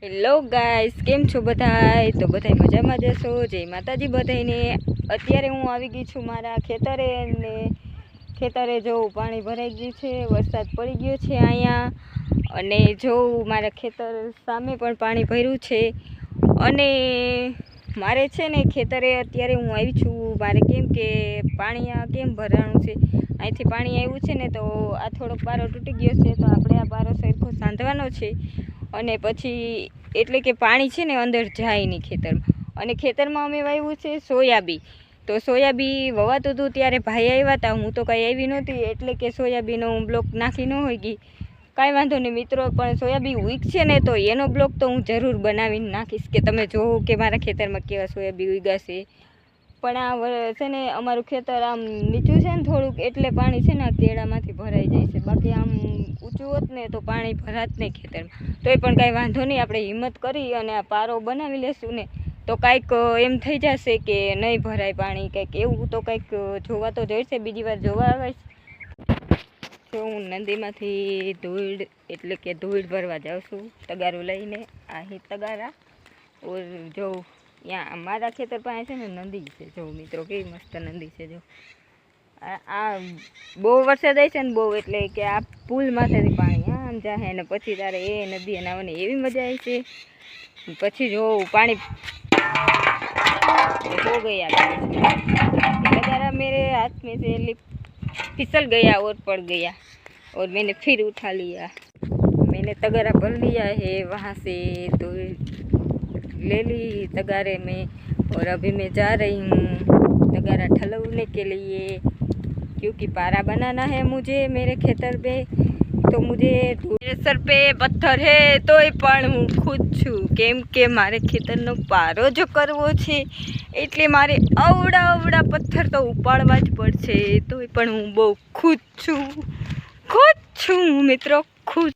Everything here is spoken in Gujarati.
હેલો ગાઈસ, કેમ છો બધાય? તો બધાય મજામાં જશો. જય માતાજી બધાયને. અત્યારે હું આવી ગઈ છું મારા ખેતરે ને ખેતરે જો પાણી ભરાઈ ગયું છે, વરસાદ પડી ગયો છે અહીંયા. અને જો મારા ખેતર સામે પણ પાણી ભર્યું છે. અને મારે છે ને ખેતરે અત્યારે હું આવી છું મારે, કેમ કે પાણી આ કેમ ભરાણું છે, અહીંથી પાણી આવ્યું છે ને તો આ થોડોક પારો તૂટી ગયો છે, તો આપણે આ પારો સરખો સાંધવાનો છે. અને પછી એટલે કે પાણી છે ને અંદર જાય નહીં ખેતરમાં. અને ખેતરમાં અમે વાવ્યું છે સોયાબીન. તો સોયાબીન વવાતું હતું ત્યારે ભાઈ આવ્યા હતા, હું તો કાંઈ આવી નહોતી, એટલે કે સોયાબીનનો હું બ્લોક નાખી ન હોય ગઈ. કાંઈ વાંધો નહીં મિત્રો, પણ સોયાબીન ઉગશે ને તો એનો બ્લોક તો હું જરૂર બનાવીને નાખીશ, કે તમે જોવો કે મારા ખેતરમાં કેવા સોયાબીન ઉગાશે. પણ આ છે ને અમારું ખેતર આમ નીચું છે ને થોડુંક, એટલે પાણી છે ને આ કેળામાંથી ભરાઈ જાય છે. બાકી આમ ઊંચું હોત ને તો પાણી ભરાત નહીં ખેતરમાં. તો એ પણ કાંઈ વાંધો નહીં, આપણે હિંમત કરી અને આ પારો બનાવી લેશું ને તો કાંઈક એમ થઈ જશે કે નહીં ભરાય પાણી, કંઈક એવું તો કંઈક જોવા તો જોઈશે. બીજી વાર જોવા આવે છે. હું નદીમાંથી ધૂળ એટલે કે ધૂળ ભરવા જાઉં છું તગારું લઈને. અહીં તગારા ઓર જો ત્યાં મારા ખેતર પાસે છે ને નદી છે, જો મિત્રો કેવી મસ્ત નદી છે. જો આ બહુ વરસાદ આવે છે ને બહુ, એટલે કે આ પુલમાંથી પાણી આમ જાય ને પછી તારે એ નદી નાવાની એવી મજા આવી છે. પછી જો પાણી हो गया तगारा मेरे हाथ में से फिसल गया और पड़ गया, और मैंने फिर उठा लिया. मैंने तगारा भर लिया है वहाँ से, तो ले ली तगारे में. और अभी मैं जा रही हूँ तगारा ठलवने के लिए, क्योंकि पारा बनाना है मुझे मेरे खेतर पे. तो मुझे मेरे सर पे पत्थर है तोय પણ હું ખુદ છું, કેમ કે મારે ખેતરનો પારો જો કરવો છે એટલે મારે અવડા પથ્થર તો ઉપાડવા જ પડશે. તોય પણ હું બહુ ખુદ છું મિત્રો, ખુદ.